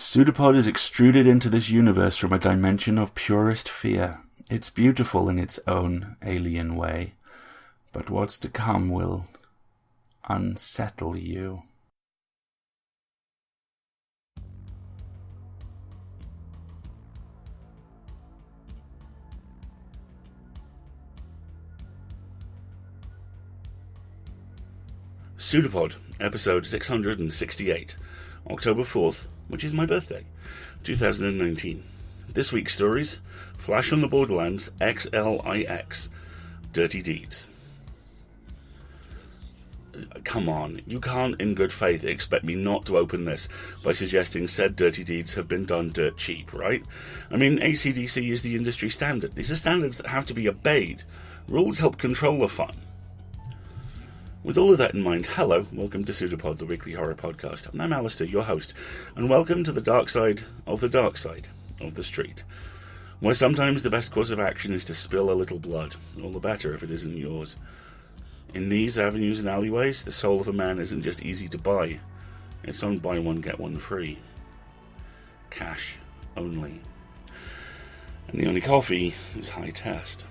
PseudoPod is extruded into this universe from a dimension of purest fear. It's beautiful in its own alien way, but what's to come will unsettle you. PseudoPod, episode 668, October 4th, which is my birthday, 2019. This week's stories: Flash on the Borderlands, XLIX, Dirty Deeds. Come on, you can't in good faith expect me not to open this by suggesting said dirty deeds have been done dirt cheap, right? I mean, AC/DC is the industry standard. These are standards that have to be obeyed. Rules help control the fun. With all of that in mind, hello, welcome to PseudoPod, the weekly horror podcast. I'm Alistair, your host, and welcome to the dark side of the street, where sometimes the best course of action is to spill a little blood, all the better if it isn't yours. In these avenues and alleyways, the soul of a man isn't just easy to buy, it's on buy one get one free. Cash only. And the only coffee is high test.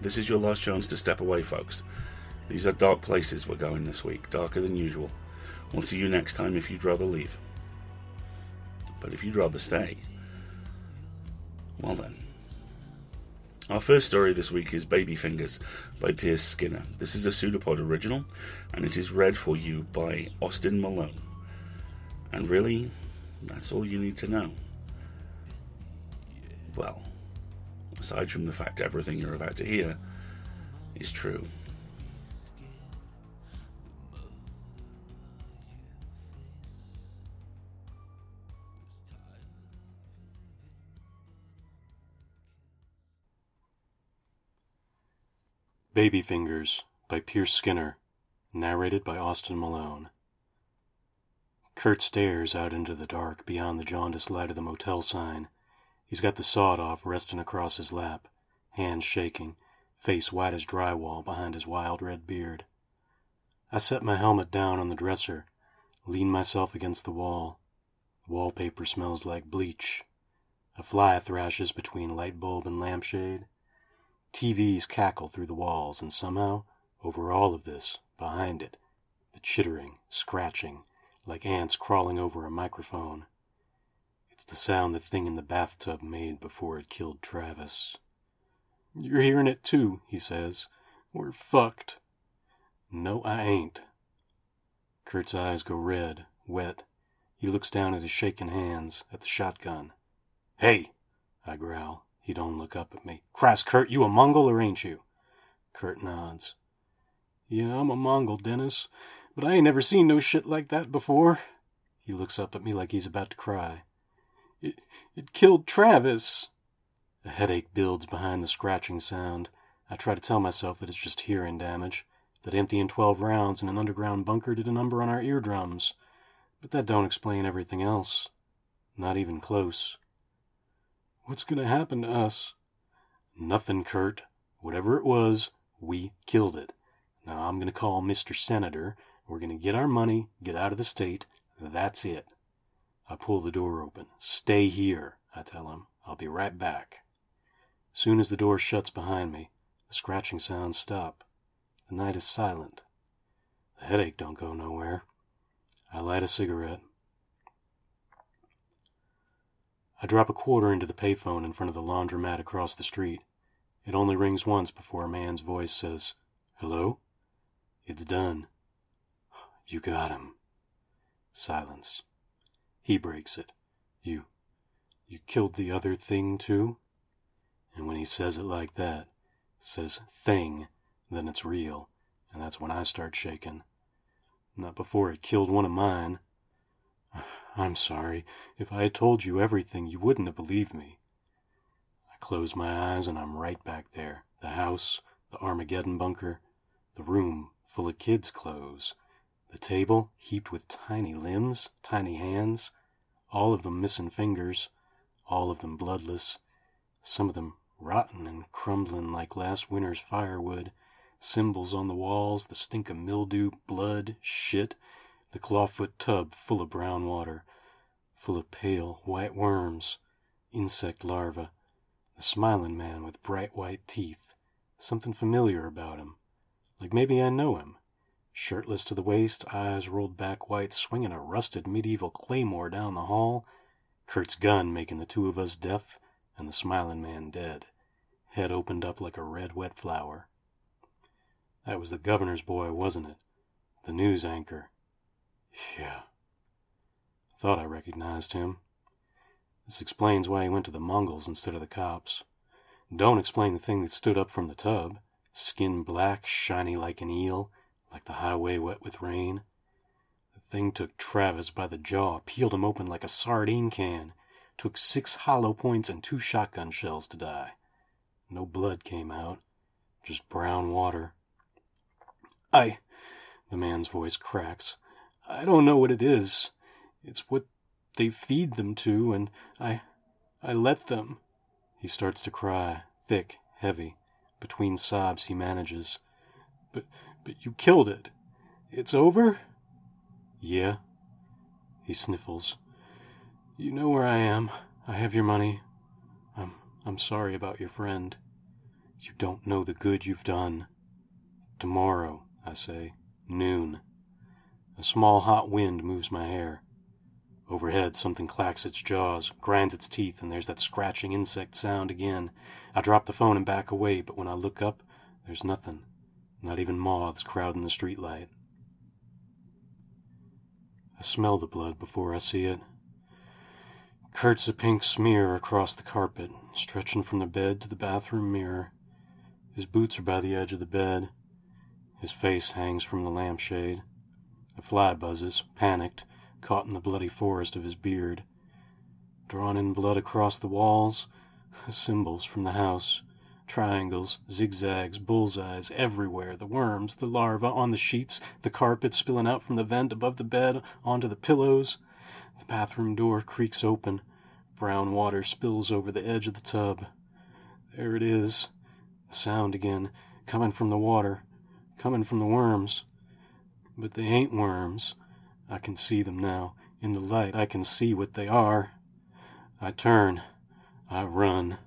This is your last chance to step away, folks. These are dark places we're going this week, darker than usual. We'll see you next time if you'd rather leave. But if you'd rather stay, well then. Our first story this week is Baby Fingers by Piers Skinner. This is a PseudoPod original, and it is read for you by Austin Malone. And really, that's all you need to know. Well, aside from the fact everything you're about to hear is true. Baby Fingers by Piers Skinner, narrated by Austin Malone. Kurt stares out into the dark beyond the jaundiced light of the motel sign. He's got the sawed-off resting across his lap, hands shaking, face white as drywall behind his wild red beard. I set my helmet down on the dresser, lean myself against the wall. The wallpaper smells like bleach. A fly thrashes between light bulb and lampshade. TVs cackle through the walls, and somehow, over all of this, behind it, the chittering, scratching, like ants crawling over a microphone. It's the sound the thing in the bathtub made before it killed Travis. "You're hearing it too," he says. "We're fucked." "No, I ain't." Kurt's eyes go red, wet. He looks down at his shaking hands, at the shotgun. "Hey!" I growl. He don't look up at me. "Christ, Kurt, you a Mongol or ain't you?" Kurt nods. "Yeah, I'm a Mongol, Dennis, but I ain't never seen no shit like that before." He looks up at me like he's about to cry. It killed Travis." A headache builds behind the scratching sound. I try to tell myself that it's just hearing damage, that emptying 12 rounds in an underground bunker did a number on our eardrums. But that don't explain everything else. Not even close. "What's gonna happen to us?" "Nothing, Kurt. Whatever it was, we killed it. Now I'm gonna call Mr. Senator. We're gonna get our money, get out of the state. That's it." I pull the door open. "Stay here," I tell him. "I'll be right back." Soon as the door shuts behind me, the scratching sounds stop. The night is silent. The headache don't go nowhere. I light a cigarette. I drop a quarter into the payphone in front of the laundromat across the street. It only rings once before a man's voice says, "Hello?" It's done. "You got him." Silence. He breaks it. You killed the other thing too?" And when he says it like that, says thing, then it's real, and that's when I start shaking. Not before it killed one of mine. "I'm sorry. If I had told you everything, you wouldn't have believed me." I close my eyes and I'm right back there. The house, the Armageddon bunker, the room full of kids' clothes, the table heaped with tiny limbs, tiny hands, all of them missing fingers, all of them bloodless, some of them rotten and crumbling like last winter's firewood, symbols on the walls, the stink of mildew, blood, shit, the clawfoot tub full of brown water, full of pale, white worms, insect larvae. The smiling man with bright white teeth. Something familiar about him. Like maybe I know him. Shirtless to the waist, eyes rolled back white, swinging a rusted medieval claymore down the hall. Kurt's gun making the two of us deaf, and the smiling man dead. Head opened up like a red wet flower. That was the governor's boy, wasn't it? The news anchor. Yeah. Thought I recognized him. This explains why he went to the Mongols instead of the cops. Don't explain the thing that stood up from the tub. Skin black, shiny like an eel, like the highway wet with rain. The thing took Travis by the jaw, peeled him open like a sardine can. Took 6 hollow points and 2 shotgun shells to die. No blood came out, just brown water. The man's voice cracks. I don't know what it is. It's what they feed them to, and I let them. He starts to cry, thick, heavy. Between sobs he manages. But you killed it. It's over? Yeah. He sniffles. You know where I am. I have your money. I'm sorry about your friend. You don't know the good you've done. Tomorrow, I say. Noon. A small hot wind moves my hair. Overhead, something clacks its jaws, grinds its teeth, and there's that scratching insect sound again. I drop the phone and back away, but when I look up, there's nothing. Not even moths crowding the streetlight. I smell the blood before I see it. Kurt's a pink smear across the carpet, stretching from the bed to the bathroom mirror. His boots are by the edge of the bed. His face hangs from the lampshade. A fly buzzes, panicked, caught in the bloody forest of his beard. Drawn in blood across the walls, symbols from the house. Triangles, zigzags, bullseyes, everywhere. The worms, the larvae on the sheets, the carpet spilling out from the vent above the bed onto the pillows. The bathroom door creaks open. Brown water spills over the edge of the tub. There it is. The sound again, coming from the water, coming from the worms. But they ain't worms. I can see them now. In the light, I can see what they are. I turn. I run.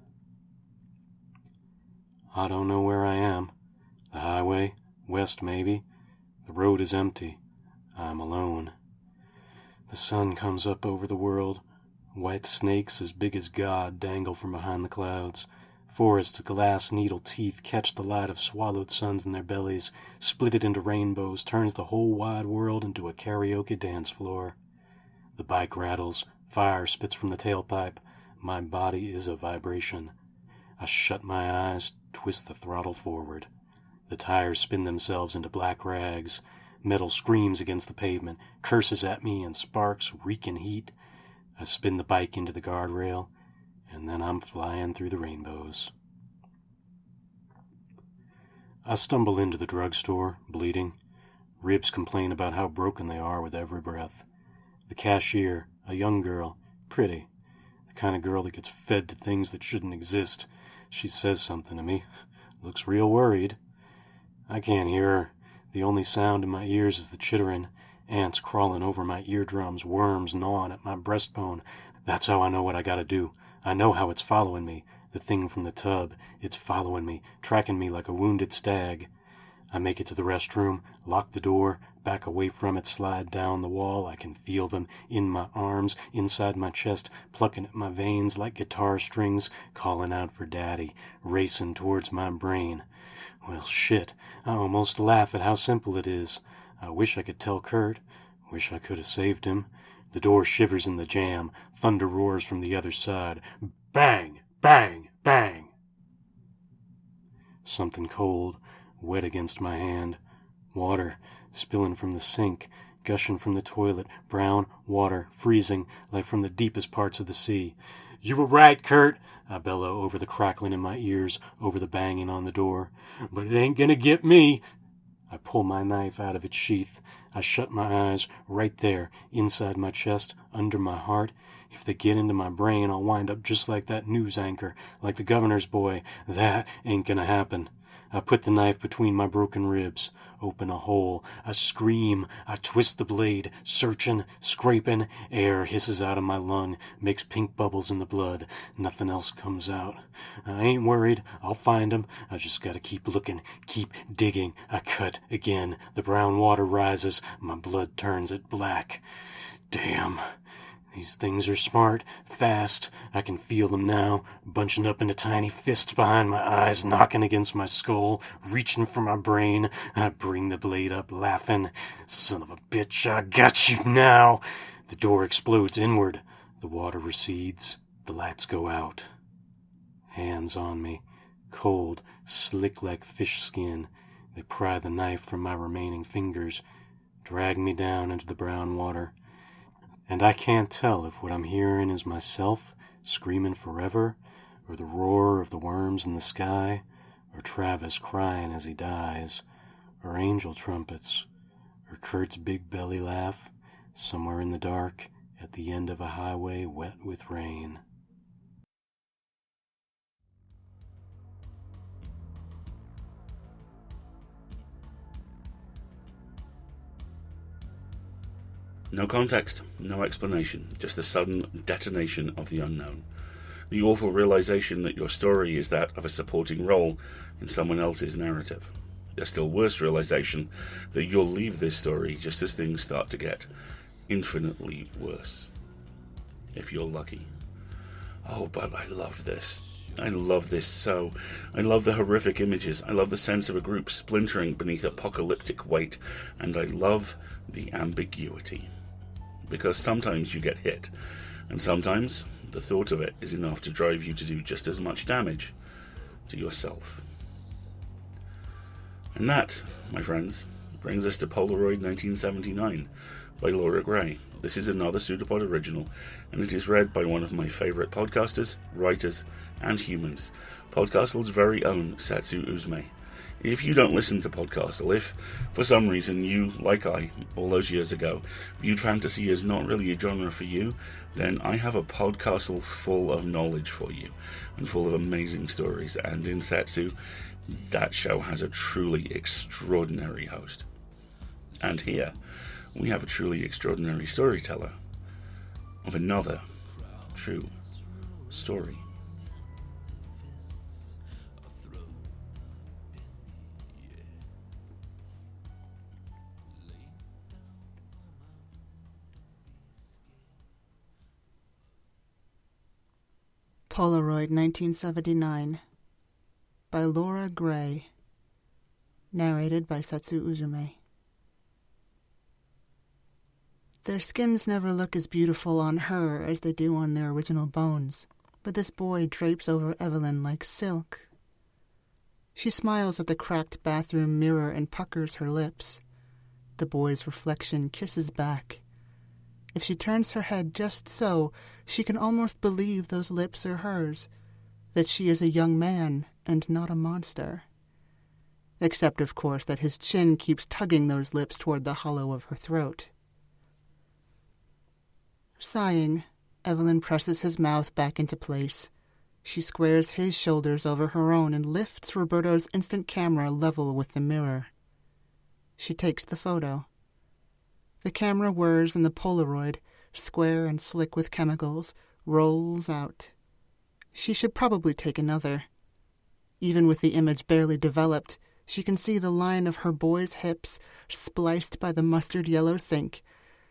I don't know where I am. The highway, west maybe. The road is empty. I'm alone. The sun comes up over the world. White snakes as big as God dangle from behind the clouds. Forest's glass needle teeth catch the light of swallowed suns in their bellies, split it into rainbows, turns the whole wide world into a karaoke dance floor. The bike rattles, fire spits from the tailpipe. My body is a vibration. I shut my eyes, twist the throttle forward. The tires spin themselves into black rags. Metal screams against the pavement, curses at me, and sparks reek in heat. I spin the bike into the guardrail, and then I'm flying through the rainbows. I stumble into the drugstore, bleeding. Ribs complain about how broken they are with every breath. The cashier, a young girl, pretty, the kind of girl that gets fed to things that shouldn't exist. She says something to me, looks real worried. I can't hear her. The only sound in my ears is the chittering, ants crawling over my eardrums, worms gnawing at my breastbone. That's how I know what I gotta do. I know how it's following me. The thing from the tub. It's following me, tracking me like a wounded stag. I make it to the restroom, lock the door, back away from it, slide down the wall. I can feel them in my arms, inside my chest, plucking at my veins like guitar strings, calling out for daddy, racing towards my brain. Well, shit, I almost laugh at how simple it is. I wish I could tell Kurt. Wish I could have saved him. The door shivers in the jam. Thunder roars from the other side. Bang! Bang! Bang! Something cold, wet against my hand. Water, spilling from the sink, gushing from the toilet. Brown water, freezing, like from the deepest parts of the sea. You were right, Kurt, I bellow over the crackling in my ears, over the banging on the door. But it ain't gonna get me. I pull my knife out of its sheath. I shut my eyes, right there, inside my chest, under my heart. If they get into my brain, I'll wind up just like that news anchor, like the governor's boy. That ain't gonna happen. I put the knife between my broken ribs, open a hole. I scream. I twist the blade, searching, scraping. Air hisses out of my lung, makes pink bubbles in the blood. Nothing else comes out. I ain't worried. I'll find him. I just gotta keep looking, keep digging. I cut again. The brown water rises. My blood turns it black. Damn. These things are smart, fast. I can feel them now, bunching up into tiny fists behind my eyes, knocking against my skull, reaching for my brain. I bring the blade up, laughing. Son of a bitch, I got you now. The door explodes inward. The water recedes. The lights go out. Hands on me, cold, slick like fish skin. They pry the knife from my remaining fingers, drag me down into the brown water. And I can't tell if what I'm hearing is myself screaming forever, or the roar of the worms in the sky, or Travis crying as he dies, or angel trumpets, or Kurt's big belly laugh, somewhere in the dark, at the end of a highway wet with rain. No context, no explanation, just the sudden detonation of the unknown. The awful realization that your story is that of a supporting role in someone else's narrative. The still worse realization that you'll leave this story just as things start to get infinitely worse. If you're lucky. Oh, but I love this. I love this so. I love the horrific images. I love the sense of a group splintering beneath apocalyptic weight. And I love the ambiguity. Because sometimes you get hit, and sometimes the thought of it is enough to drive you to do just as much damage to yourself. And that, my friends, brings us to Polaroid 1979 by Laura Gray. This is another PseudoPod original, and it is read by one of my favourite podcasters, writers, and humans, Podcastle's very own Setsu Uzume. If you don't listen to Podcastle, if for some reason you, like I, all those years ago, viewed fantasy as not really a genre for you, then I have a Podcastle full of knowledge for you, and full of amazing stories, and in Setsu, that show has a truly extraordinary host. And here, we have a truly extraordinary storyteller of another true story. Polaroid 1979 by Laura Gray. Narrated by Setsu Uzume. Their skins never look as beautiful on her as they do on their original bones, but this boy drapes over Evelyn like silk. She smiles at the cracked bathroom mirror and puckers her lips. The boy's reflection kisses back. If she turns her head just so, she can almost believe those lips are hers, that she is a young man and not a monster. Except, of course, that his chin keeps tugging those lips toward the hollow of her throat. Sighing, Evelyn presses his mouth back into place. She squares his shoulders over her own and lifts Roberto's instant camera level with the mirror. She takes the photo. The camera whirs and the Polaroid, square and slick with chemicals, rolls out. She should probably take another. Even with the image barely developed, she can see the line of her boy's hips spliced by the mustard yellow sink,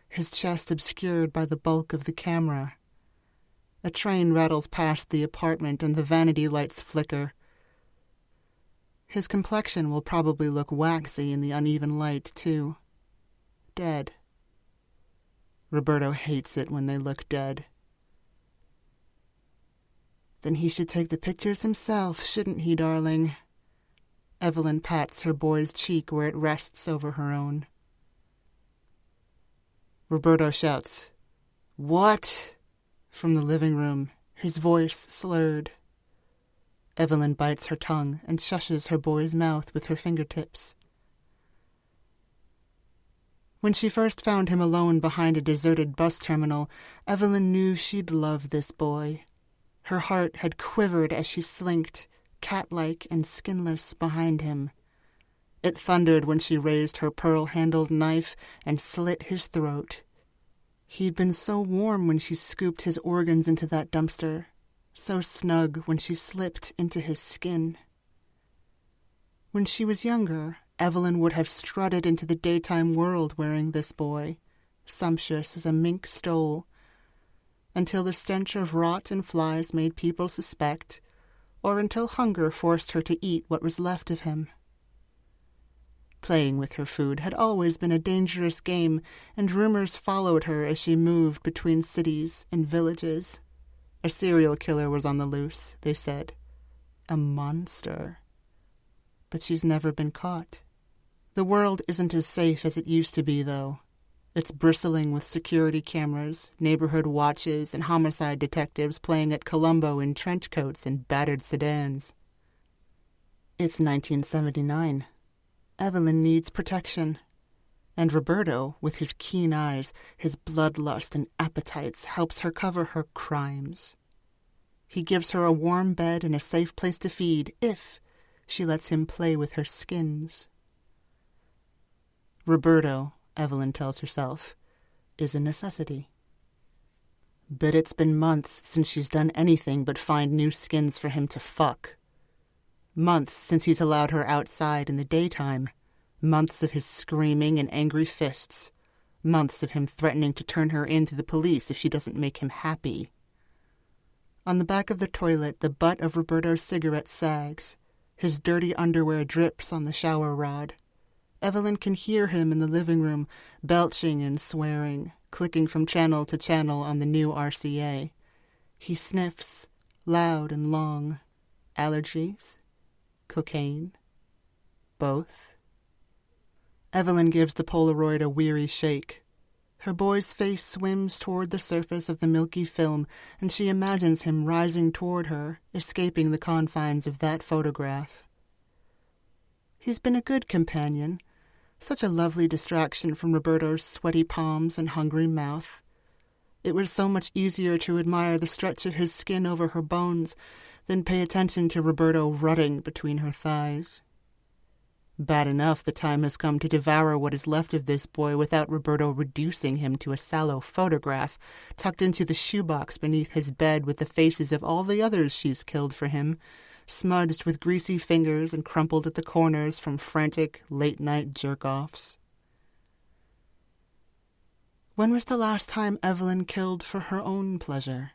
his chest obscured by the bulk of the camera. A train rattles past the apartment and the vanity lights flicker. His complexion will probably look waxy in the uneven light, too. Dead. Roberto hates it when they look dead. Then he should take the pictures himself, shouldn't he, darling? Evelyn pats her boy's cheek where it rests over her own. Roberto shouts, "What?" from the living room, his voice slurred. Evelyn bites her tongue and shushes her boy's mouth with her fingertips. When she first found him alone behind a deserted bus terminal, Evelyn knew she'd love this boy. Her heart had quivered as she slinked, cat-like and skinless behind him. It thundered when she raised her pearl-handled knife and slit his throat. He'd been so warm when she scooped his organs into that dumpster, so snug when she slipped into his skin. When she was younger, Evelyn would have strutted into the daytime world wearing this boy, sumptuous as a mink stole, until the stench of rot and flies made people suspect, or until hunger forced her to eat what was left of him. Playing with her food had always been a dangerous game, and rumors followed her as she moved between cities and villages. A serial killer was on the loose, they said. A monster. But she's never been caught. The world isn't as safe as it used to be, though. It's bristling with security cameras, neighborhood watches, and homicide detectives playing at Columbo in trench coats and battered sedans. It's 1979. Evelyn needs protection. And Roberto, with his keen eyes, his bloodlust and appetites, helps her cover her crimes. He gives her a warm bed and a safe place to feed if she lets him play with her skins. Roberto, Evelyn tells herself, is a necessity. But it's been months since she's done anything but find new skins for him to fuck. Months since he's allowed her outside in the daytime. Months of his screaming and angry fists. Months of him threatening to turn her in to the police if she doesn't make him happy. On the back of the toilet, the butt of Roberto's cigarette sags. His dirty underwear drips on the shower rod. Evelyn can hear him in the living room, belching and swearing, clicking from channel to channel on the new RCA. He sniffs, loud and long. Allergies? Cocaine? Both? Evelyn gives the Polaroid a weary shake. Her boy's face swims toward the surface of the milky film, and she imagines him rising toward her, escaping the confines of that photograph. He's been a good companion, such a lovely distraction from Roberto's sweaty palms and hungry mouth. It was so much easier to admire the stretch of his skin over her bones than pay attention to Roberto rutting between her thighs. Bad enough the time has come to devour what is left of this boy without Roberto reducing him to a sallow photograph tucked into the shoebox beneath his bed with the faces of all the others she's killed for him, smudged with greasy fingers and crumpled at the corners from frantic late-night jerk-offs. When was the last time Evelyn killed for her own pleasure?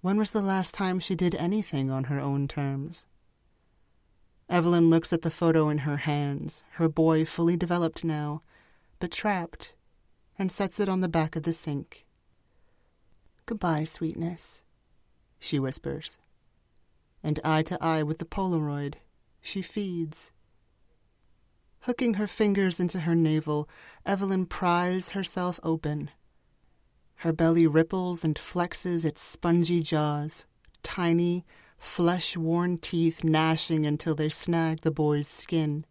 When was the last time she did anything on her own terms? Evelyn looks at the photo in her hands, her boy fully developed now, but trapped, and sets it on the back of the sink. "Goodbye, sweetness," she whispers. And eye to eye with the Polaroid, she feeds. Hooking her fingers into her navel, Evelyn pries herself open. Her belly ripples and flexes its spongy jaws, tiny, flesh-worn teeth gnashing until they snag the boy's skin.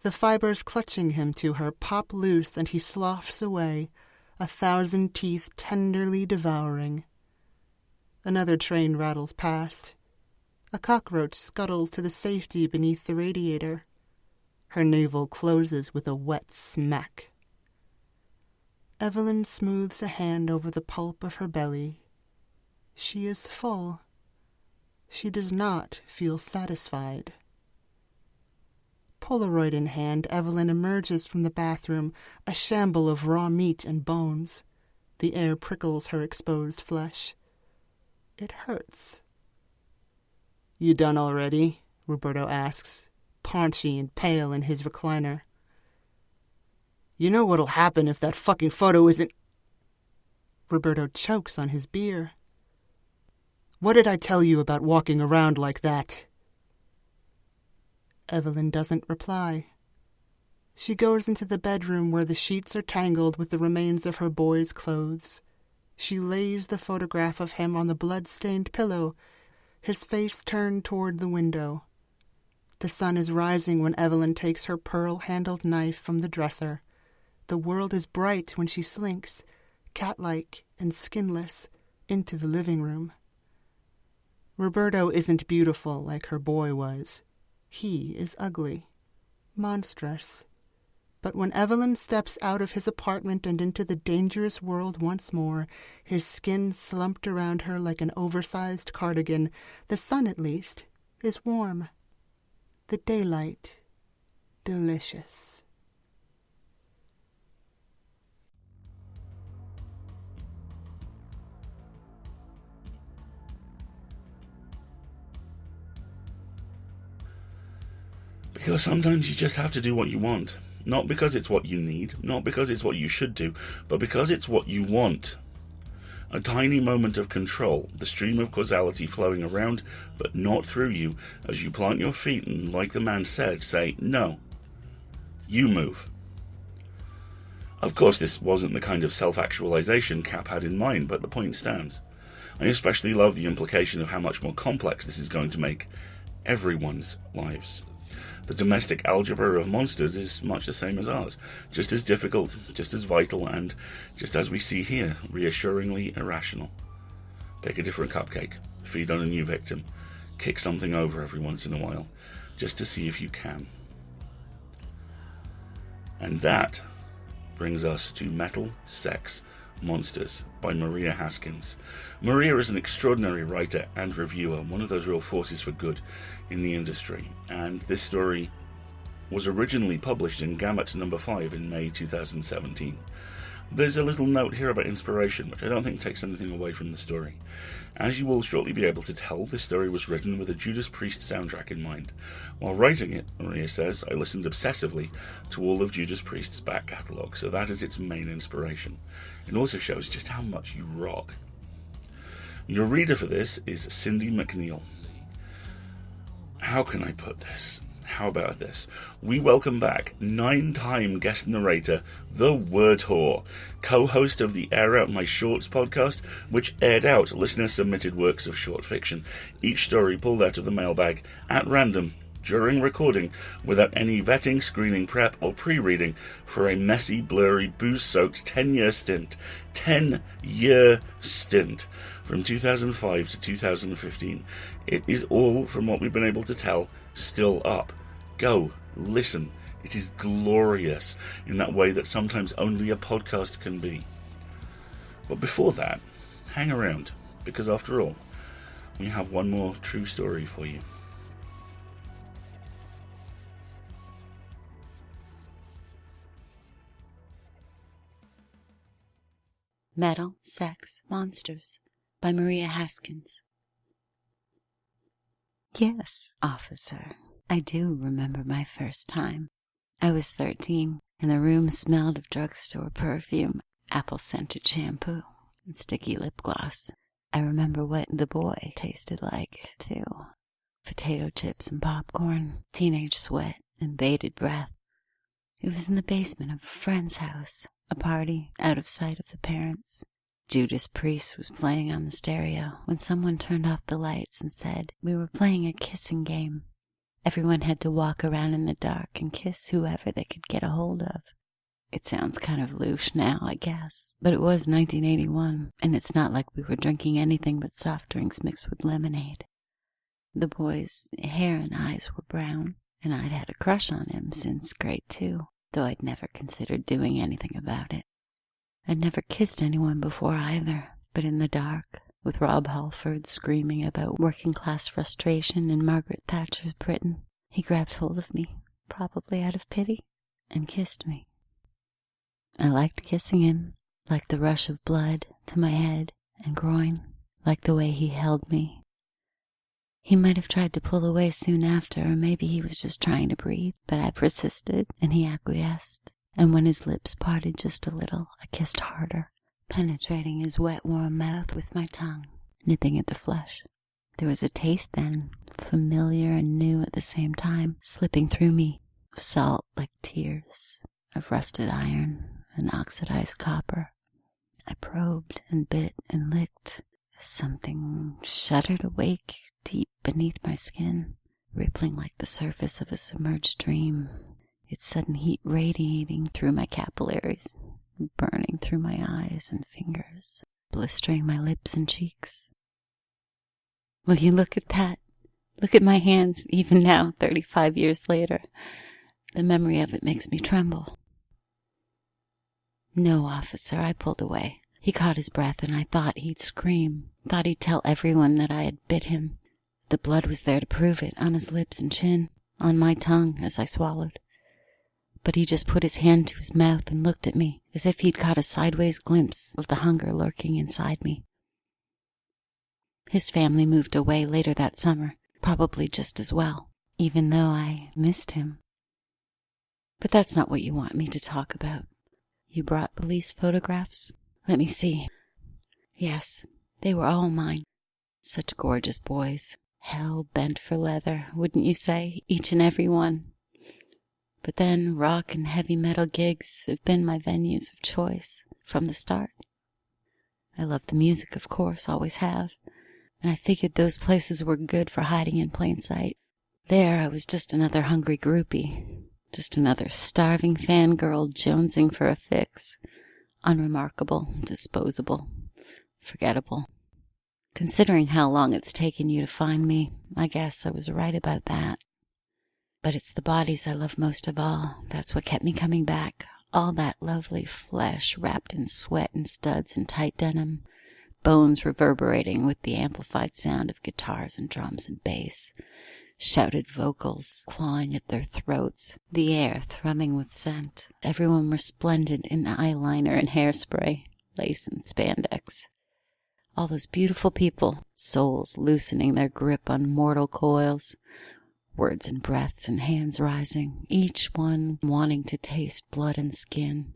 The fibers clutching him to her pop loose, and he sloughs away, 1,000 teeth tenderly devouring. Another train rattles past. A cockroach scuttles to the safety beneath the radiator. Her navel closes with a wet smack. Evelyn smooths a hand over the pulp of her belly. She is full. She does not feel satisfied. Polaroid in hand, Evelyn emerges from the bathroom, a shamble of raw meat and bones. The air prickles her exposed flesh. It hurts. "You done already?" Roberto asks, paunchy and pale in his recliner. "You know what'll happen if that fucking photo isn't—" Roberto chokes on his beer. "What did I tell you about walking around like that?" Evelyn doesn't reply. She goes into the bedroom where the sheets are tangled with the remains of her boy's clothes. She lays the photograph of him on the blood-stained pillow, his face turned toward the window. The sun is rising when Evelyn takes her pearl-handled knife from the dresser. The world is bright when she slinks, cat-like and skinless, into the living room. Roberto isn't beautiful like her boy was. He is ugly, monstrous. But when Evelyn steps out of his apartment and into the dangerous world once more, his skin slumped around her like an oversized cardigan, the sun, at least, is warm. The daylight, delicious. Because sometimes you just have to do what you want. Not because it's what you need, not because it's what you should do, but because it's what you want. A tiny moment of control, the stream of causality flowing around, but not through you, as you plant your feet and, like the man said, say, no. You move. Of course, this wasn't the kind of self-actualization Cap had in mind, but the point stands. I especially love the implication of how much more complex this is going to make everyone's lives. The domestic algebra of monsters is much the same as ours, just as difficult, just as vital, and, just as we see here, reassuringly irrational. Bake a different cupcake, feed on a new victim, kick something over every once in a while, just to see if you can. And that brings us to Metal, Sex, Monsters by Maria Haskins. Maria is an extraordinary writer and reviewer, one of those real forces for good in the industry, and this story was originally published in Gamut number 5 in May 2017. There's a little note here about inspiration, which I don't think takes anything away from the story. As you will shortly be able to tell, this story was written with a Judas Priest soundtrack in mind. While writing it, Maria says, I listened obsessively to all of Judas Priest's back catalogue, so that is its main inspiration. It also shows just how much you rock. Your reader for this is Cindy McNeil. How can I put this? How about this? We welcome back 9-time guest narrator, the Word Whore, co-host of the Air Out My Shorts podcast, which aired out listener-submitted works of short fiction, each story pulled out of the mailbag at random during recording without any vetting, screening, prep, or pre-reading for a messy, blurry, booze-soaked 10-year stint. 10-year stint. From 2005 to 2015. It is all, from what we've been able to tell, still up. Go, listen. It is glorious in that way that sometimes only a podcast can be. But before that, hang around, because after all, we have one more true story for you. Metal, Sex, Monsters by Maria Haskins. Yes, officer, I do remember my first time. I was 13, and the room smelled of drugstore perfume, apple-scented shampoo, and sticky lip gloss. I remember what the boy tasted like, too. Potato chips and popcorn, teenage sweat, and bated breath. It was in the basement of a friend's house, a party out of sight of the parents. Judas Priest was playing on the stereo when someone turned off the lights and said we were playing a kissing game. Everyone had to walk around in the dark and kiss whoever they could get a hold of. It sounds kind of louche now, I guess, but it was 1981, and it's not like we were drinking anything but soft drinks mixed with lemonade. The boy's hair and eyes were brown, and I'd had a crush on him since grade 2, though I'd never considered doing anything about it. I'd never kissed anyone before either, but in the dark, with Rob Halford screaming about working-class frustration in Margaret Thatcher's Britain, he grabbed hold of me, probably out of pity, and kissed me. I liked kissing him, liked the rush of blood to my head and groin, liked the way he held me. He might have tried to pull away soon after, or maybe he was just trying to breathe, but I persisted, and he acquiesced. And when his lips parted just a little, I kissed harder, penetrating his wet, warm mouth with my tongue, nipping at the flesh. There was a taste then, familiar and new at the same time, slipping through me, of salt like tears, of rusted iron and oxidized copper. I probed and bit and licked. Something shuddered awake deep beneath my skin, rippling like the surface of a submerged dream. Its sudden heat radiating through my capillaries, burning through my eyes and fingers, blistering my lips and cheeks. Will you look at that? Look at my hands, even now, 35 years later. The memory of it makes me tremble. No, officer, I pulled away. He caught his breath, and I thought he'd scream. Thought he'd tell everyone that I had bit him. The blood was there to prove it, on his lips and chin, on my tongue as I swallowed. But he just put his hand to his mouth and looked at me, as if he'd caught a sideways glimpse of the hunger lurking inside me. His family moved away later that summer, probably just as well, even though I missed him. But that's not what you want me to talk about. You brought police photographs? Let me see. Yes, they were all mine. Such gorgeous boys. Hell-bent for leather, wouldn't you say? Each and every one. But then rock and heavy metal gigs have been my venues of choice from the start. I love the music, of course, always have. And I figured those places were good for hiding in plain sight. There I was just another hungry groupie. Just another starving fangirl jonesing for a fix. Unremarkable, disposable, forgettable. Considering how long it's taken you to find me, I guess I was right about that. But it's the bodies I love most of all. That's what kept me coming back. All that lovely flesh wrapped in sweat and studs and tight denim. Bones reverberating with the amplified sound of guitars and drums and bass. Shouted vocals clawing at their throats. The air thrumming with scent. Everyone resplendent in eyeliner and hairspray. Lace and spandex. All those beautiful people, souls loosening their grip on mortal coils. Words and breaths and hands rising, each one wanting to taste blood and skin,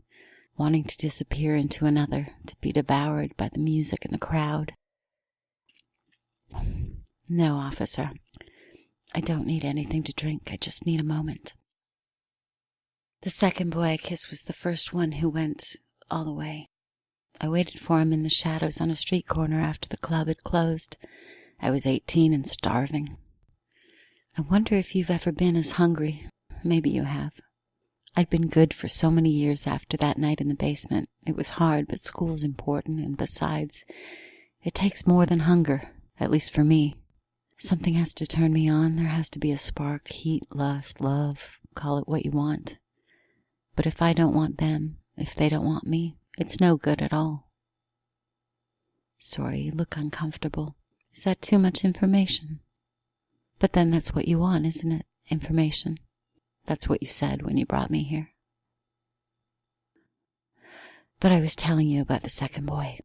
wanting to disappear into another, to be devoured by the music and the crowd. No, officer, I don't need anything to drink. I just need a moment. The second boy I kissed was the first one who went all the way. I waited for him in the shadows on a street corner after the club had closed. I was 18 and starving. I wonder if you've ever been as hungry. Maybe you have. I'd been good for so many years after that night in the basement. It was hard, but school's important, and besides, it takes more than hunger, at least for me. Something has to turn me on. There has to be a spark, heat, lust, love, call it what you want. But if I don't want them, if they don't want me, it's no good at all. Sorry, you look uncomfortable. Is that too much information? But then that's what you want, isn't it? Information. That's what you said when you brought me here. But I was telling you about the second boy.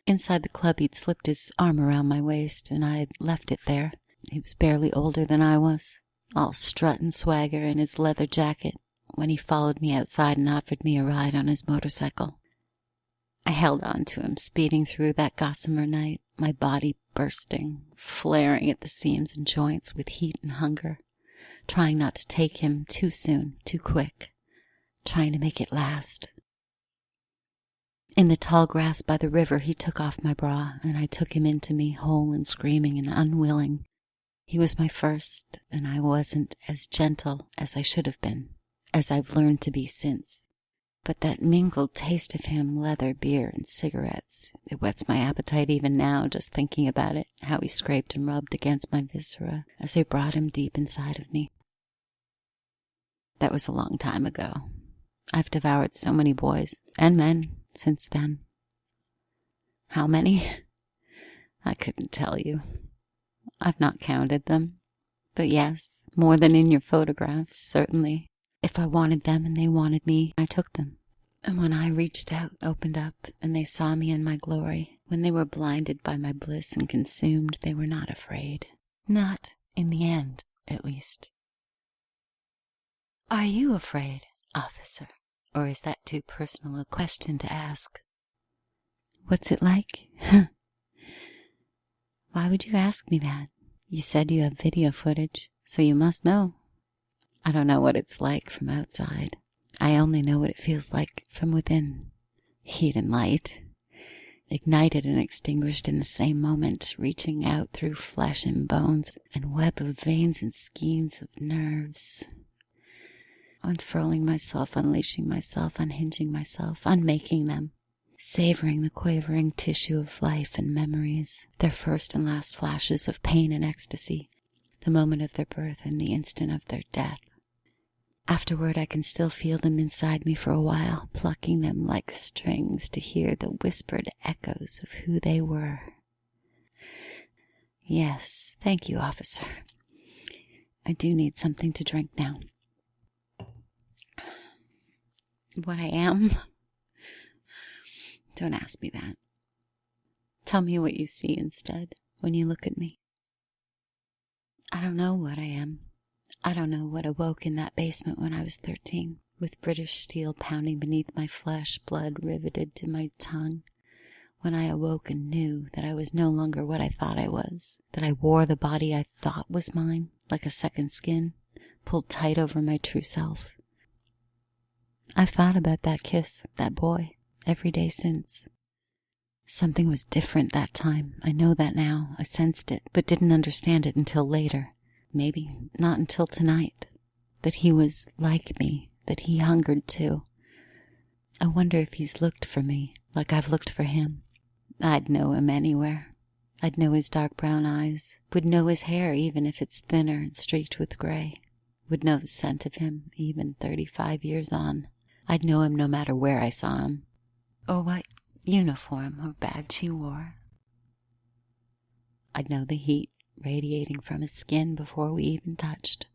Inside the club, he'd slipped his arm around my waist, and I had left it there. He was barely older than I was, all strut and swagger in his leather jacket, when he followed me outside and offered me a ride on his motorcycle. I held on to him, speeding through that gossamer night, my body bursting, flaring at the seams and joints with heat and hunger, trying not to take him too soon, too quick, trying to make it last. In the tall grass by the river, he took off my bra, and I took him into me, whole and screaming and unwilling. He was my first, and I wasn't as gentle as I should have been, as I've learned to be since. But that mingled taste of him, leather, beer, and cigarettes, it whets my appetite even now, just thinking about it, how he scraped and rubbed against my viscera as I brought him deep inside of me. That was a long time ago. I've devoured so many boys, and men, since then. How many? I couldn't tell you. I've not counted them. But yes, more than in your photographs, certainly. If I wanted them and they wanted me, I took them. And when I reached out, opened up, and they saw me in my glory, when they were blinded by my bliss and consumed, they were not afraid. Not in the end, at least. Are you afraid, officer? Or is that too personal a question to ask? What's it like? Why would you ask me that? You said you have video footage, so you must know. I don't know what it's like from outside. I only know what it feels like from within. Heat and light. Ignited and extinguished in the same moment, reaching out through flesh and bones, and web of veins and skeins of nerves. Unfurling myself, unleashing myself, unhinging myself, unmaking them. savoring the quavering tissue of life and memories, their first and last flashes of pain and ecstasy, the moment of their birth and the instant of their death. Afterward, I can still feel them inside me for a while, plucking them like strings to hear the whispered echoes of who they were. Yes, thank you, officer. I do need something to drink now. What I am? Don't ask me that. Tell me what you see instead when you look at me. I don't know what I am. I don't know what awoke in that basement when I was 13, with British steel pounding beneath my flesh, blood riveted to my tongue. When I awoke and knew that I was no longer what I thought I was, that I wore the body I thought was mine, like a second skin, pulled tight over my true self. I've thought about that kiss, that boy, every day since. Something was different that time. I know that now. I sensed it, but didn't understand it until later. Maybe not until tonight. That he was like me, that he hungered too. I wonder if he's looked for me, like I've looked for him. I'd know him anywhere. I'd know his dark brown eyes, would know his hair even if it's thinner and streaked with gray, would know the scent of him even 35 years on. I'd know him no matter where I saw him, or what uniform or badge he wore. I'd know the heat radiating from his skin before we even touched.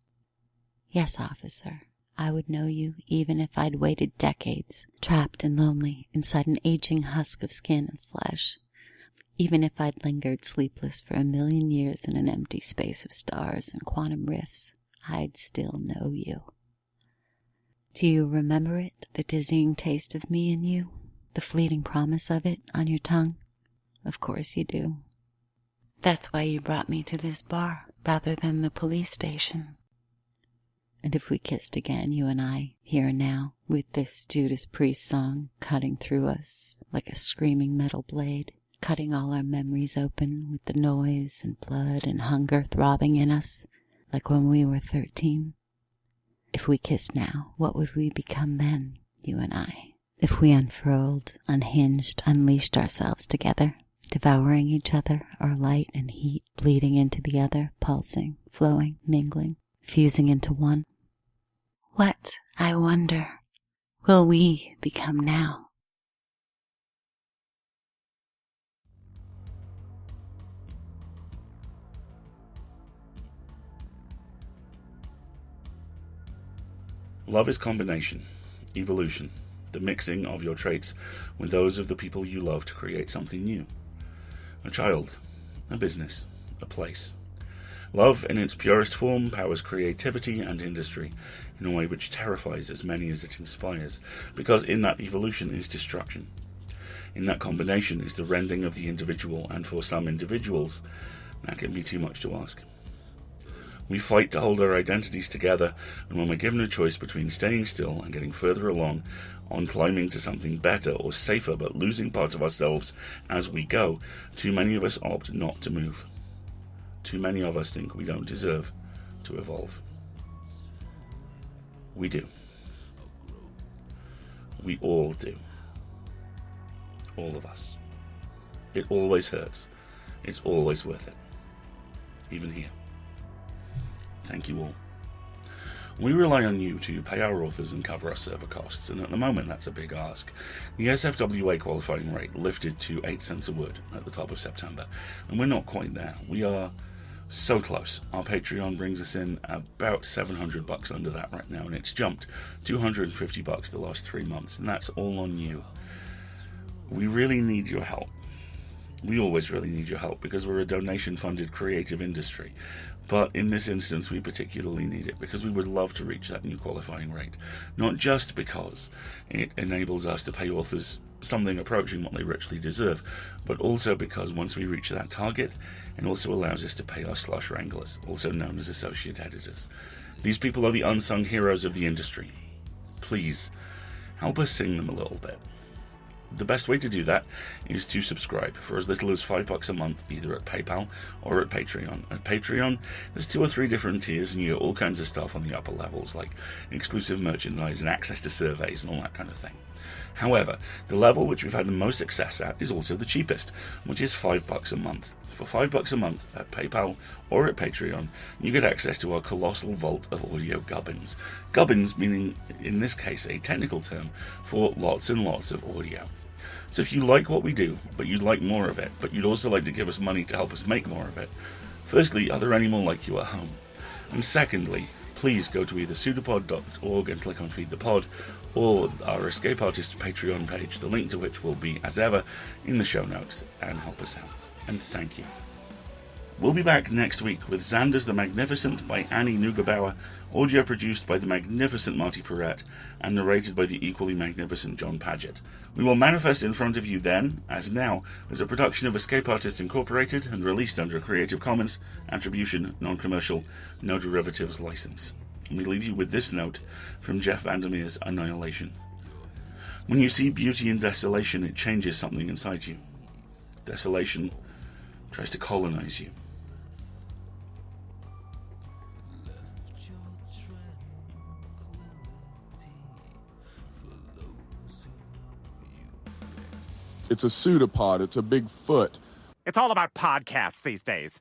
Yes, officer, I would know you even if I'd waited decades, trapped and lonely inside an aging husk of skin and flesh. Even if I'd lingered sleepless for 1,000,000 years in an empty space of stars and quantum rifts, I'd still know you. Do you remember it, the dizzying taste of me and you? The fleeting promise of it on your tongue? Of course you do. That's why you brought me to this bar, rather than the police station. And if we kissed again, you and I, here and now, with this Judas Priest song cutting through us like a screaming metal blade, cutting all our memories open with the noise and blood and hunger throbbing in us, like when we were 13. If we kissed now, what would we become then, you and I? If we unfurled, unhinged, unleashed ourselves together, devouring each other, our light and heat bleeding into the other, pulsing, flowing, mingling, fusing into one. What, I wonder, will we become now? Love is combination, evolution, the mixing of your traits with those of the people you love to create something new. A child, a business, a place. Love, in its purest form, powers creativity and industry in a way which terrifies as many as it inspires, because in that evolution is destruction. In that combination is the rending of the individual, and for some individuals, that can be too much to ask. We fight to hold our identities together, and when we're given a choice between staying still and getting further along, on climbing to something better or safer but losing part of ourselves as we go, too many of us opt not to move. Too many of us think we don't deserve to evolve. We do. We all do. All of us. It always hurts. It's always worth it. Even here. Thank you all. We rely on you to pay our authors and cover our server costs, and at the moment that's a big ask. The SFWA qualifying rate lifted to 8 cents a word at the top of September, and we're not quite there. We are so close. Our Patreon brings us in about $700 under that right now, and it's jumped $250 the last 3 months, and that's all on you. We really need your help. We always really need your help because we're a donation-funded creative industry. But in this instance, we particularly need it because we would love to reach that new qualifying rate. Not just because it enables us to pay authors something approaching what they richly deserve, but also because once we reach that target, it also allows us to pay our slush wranglers, also known as associate editors. These people are the unsung heroes of the industry. Please, help us sing them a little bit. The best way to do that is to subscribe for as little as $5 a month, either at PayPal or at Patreon. At Patreon, there's 2 or 3 different tiers, and you get all kinds of stuff on the upper levels, like exclusive merchandise and access to surveys and all that kind of thing. However, the level which we've had the most success at is also the cheapest, which is $5 a month. For $5 a month at PayPal or at Patreon, you get access to our colossal vault of audio gubbins. Gubbins meaning, in this case, a technical term for lots and lots of audio. So if you like what we do, but you'd like more of it, but you'd also like to give us money to help us make more of it, firstly, are there any more like you at home? And secondly, please go to either pseudopod.org and click on Feed the Pod, or our Escape Artist Patreon page, the link to which will be, as ever, in the show notes, and help us out. And thank you. We'll be back next week with Xanders the Magnificent by Annie Neugebauer, audio produced by the magnificent Marty Perrette, and narrated by the equally magnificent John Paget. We will manifest in front of you then, as now, as a production of Escape Artists Incorporated and released under a Creative Commons Attribution, Non-Commercial, No Derivatives license. And we leave you with this note from Jeff Vandermeer's Annihilation. When you see beauty in desolation, it changes something inside you. Desolation tries to colonize you. It's a pseudopod. It's a big foot. It's all about podcasts these days.